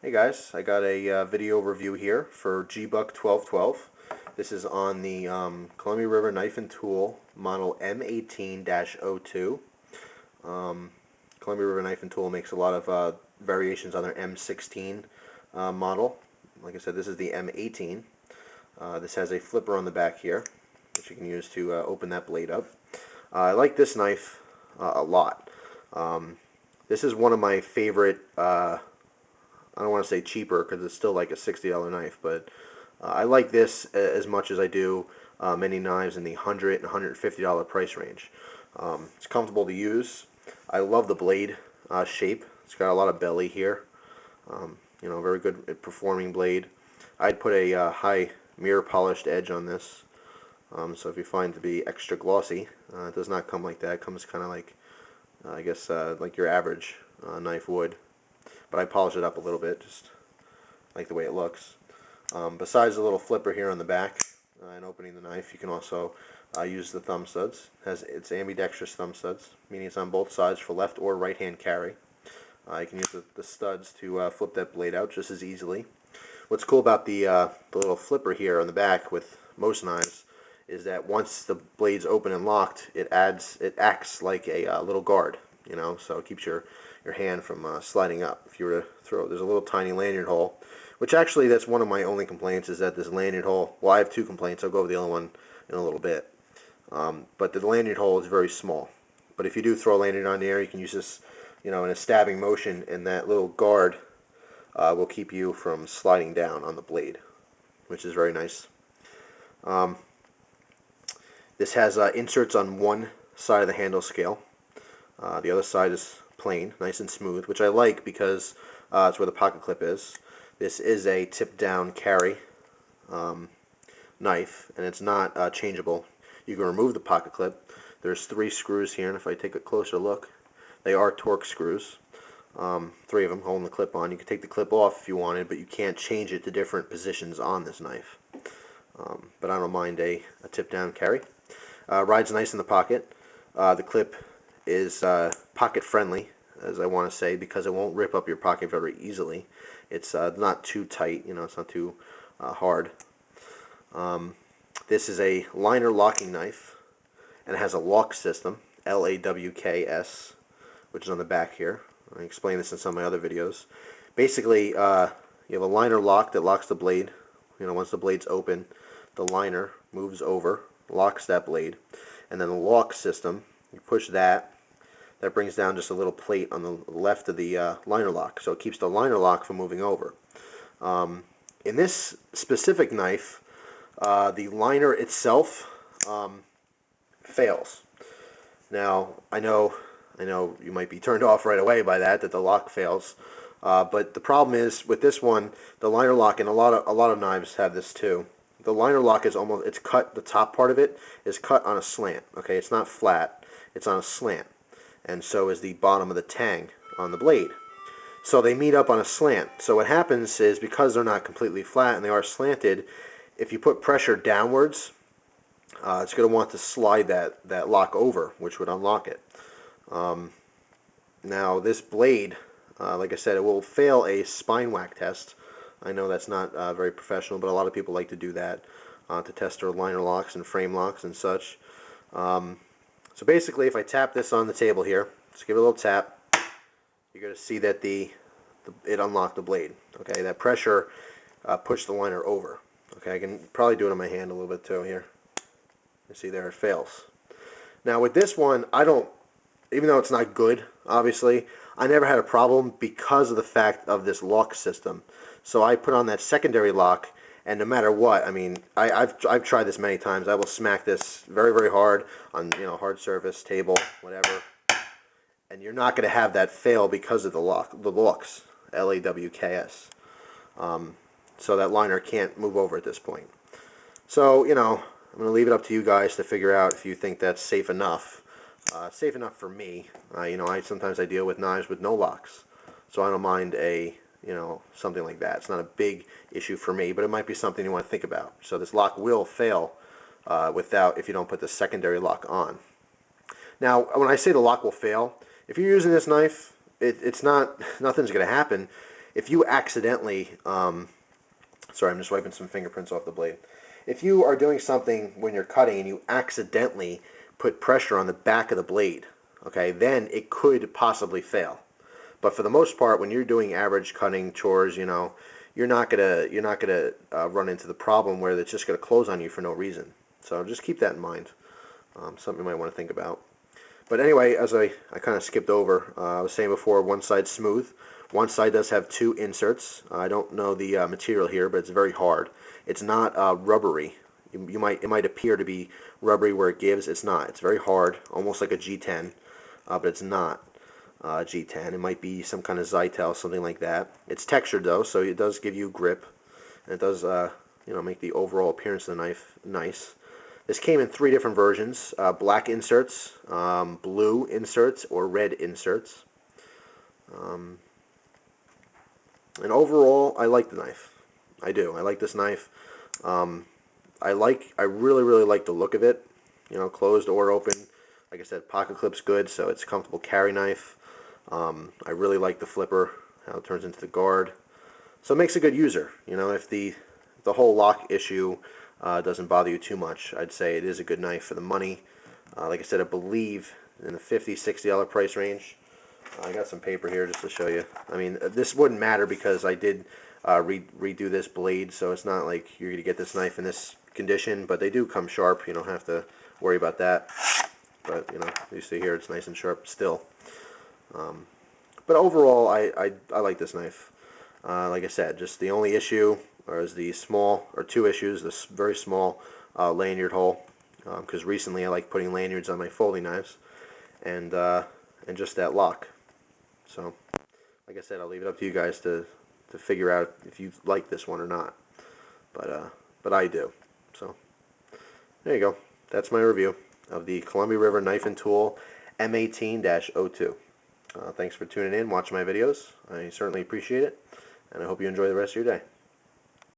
Hey guys, I got a video review here for G-Buck 1212. This is on the Columbia River Knife and Tool model M18-02. Columbia River Knife and Tool makes a lot of variations on their M16 model. Like I said, this is the M18. This has a flipper on the back here, which you can use to open that blade up. I like this knife a lot. This is one of my favorite I don't want to say cheaper because it's still like a $60 knife, but I like this as much as I do many knives in the $100 and $150 price range. It's comfortable to use. I love the blade shape. It's got a lot of belly here. Very good performing blade. I'd put a high mirror polished edge on this. So if you find it to be extra glossy, it does not come like that. It comes kind of like, I guess, like your average knife would. But I polish it up a little bit, just like the way it looks. Besides the little flipper here on the back and opening the knife, you can also use the thumb studs. It's ambidextrous thumb studs, meaning it's on both sides for left or right hand carry. You can use the studs to flip that blade out just as easily. What's cool about the little flipper here on the back with most knives is that once the blade's open and locked, it acts like a little guard, so it keeps your hand from sliding up. If you were to throw, there's a little tiny lanyard hole, which actually that's one of my only complaints, is that this lanyard hole, well, I have two complaints. I'll go over the other one in a little bit. But the lanyard hole is very small. But if you do throw a lanyard on there, you can use this, in a stabbing motion, and that little guard will keep you from sliding down on the blade, which is very nice. This has inserts on one side of the handle scale. The other side is plain, nice and smooth, which I like because it's where the pocket clip is. This is a tip down carry knife, and it's not changeable. You can remove the pocket clip. There's 3 screws here, and if I take a closer look, they are Torx screws. 3 of them holding the clip on. You can take the clip off if you wanted, but you can't change it to different positions on this knife. But I don't mind a tip down carry. Rides nice in the pocket. The clip is pocket friendly, as I want to say, because it won't rip up your pocket very easily. It's not too tight, it's not too hard. This is a liner locking knife, and it has a lock system, LAWKS, which is on the back here. I explained this in some of my other videos. Basically, you have a liner lock that locks the blade. Once the blade's open, the liner moves over, locks that blade, and then the lock system, you push that brings down just a little plate on the left of the liner lock, so it keeps the liner lock from moving over. In this specific knife, the liner itself fails. Now, I know you might be turned off right away by that the lock fails, but the problem is with this one, the liner lock, and a lot of knives have this too. The liner lock is it's cut. The top part of it is cut on a slant. Okay, it's not flat. It's on a slant, and so is the bottom of the tang on the blade. So they meet up on a slant. So what happens is, because they're not completely flat and they are slanted, if you put pressure downwards, it's going to want to slide that lock over, which would unlock it. Now this blade, like I said, it will fail a spine whack test. I know that's not very professional, but a lot of people like to do that to test their liner locks and frame locks and such. So basically, if I tap this on the table here, just give it a little tap, you're going to see that it unlocked the blade. Okay, that pressure pushed the liner over. Okay, I can probably do it on my hand a little bit too here. You see there, it fails. Now with this one, even though it's not good, obviously, I never had a problem because of the fact of this lock system. So I put on that secondary lock, and no matter what, I mean, I've tried this many times. I will smack this very, very hard on hard surface, table, whatever, and you're not going to have that fail because of the locks, LAWKS. So that liner can't move over at this point. So I'm going to leave it up to you guys to figure out if you think that's safe enough. Safe enough for me. Sometimes I deal with knives with no locks, so I don't mind something like that. It's not a big issue for me, but it might be something you want to think about. So this lock will fail if you don't put the secondary lock on. Now, when I say the lock will fail, if you're using this knife, nothing's going to happen. if you accidentally, sorry, I'm just wiping some fingerprints off the blade. If you are doing something when you're cutting and you accidentally put pressure on the back of the blade, okay, then it could possibly fail. But for the most part, when you're doing average cutting chores, you know, you're not gonna run into the problem where it's just gonna close on you for no reason. So just keep that in mind. Something you might want to think about. But anyway, as I kind of skipped over, I was saying before, one side's smooth. One side does have two inserts. I don't know the material here, but it's very hard. It's not rubbery. It might appear to be rubbery where it gives. It's not. It's very hard, almost like a G10, but it's not G10. It might be some kind of Zytel, something like that. It's textured though, so it does give you grip, and it does you know, make the overall appearance of the knife nice. This came in 3 different versions: black inserts, blue inserts, or red inserts. And overall, I like the knife. I do. I like this knife. I really like the look of it. You know, closed or open. Like I said, pocket clip's good, so it's a comfortable carry knife. I really like the flipper, how it turns into the guard. So it makes a good user. You know, if the whole lock issue doesn't bother you too much, I'd say it is a good knife for the money. Like I said, I believe in the $50, $60 price range. I got some paper here just to show you. I mean, this wouldn't matter because I did redo this blade, so it's not like you're going to get this knife in this condition, but they do come sharp. You don't have to worry about that. But, you know, you see here, it's nice and sharp still. But overall, I like this knife. Like I said, just the only issue is the small, or 2 issues, this very small lanyard hole. Because recently I like putting lanyards on my folding knives, and just that lock. So, like I said, I'll leave it up to you guys to figure out if you like this one or not. But I do. So, there you go. That's my review of the Columbia River Knife and Tool M18-02. Thanks for tuning in, watching my videos. I certainly appreciate it, and I hope you enjoy the rest of your day.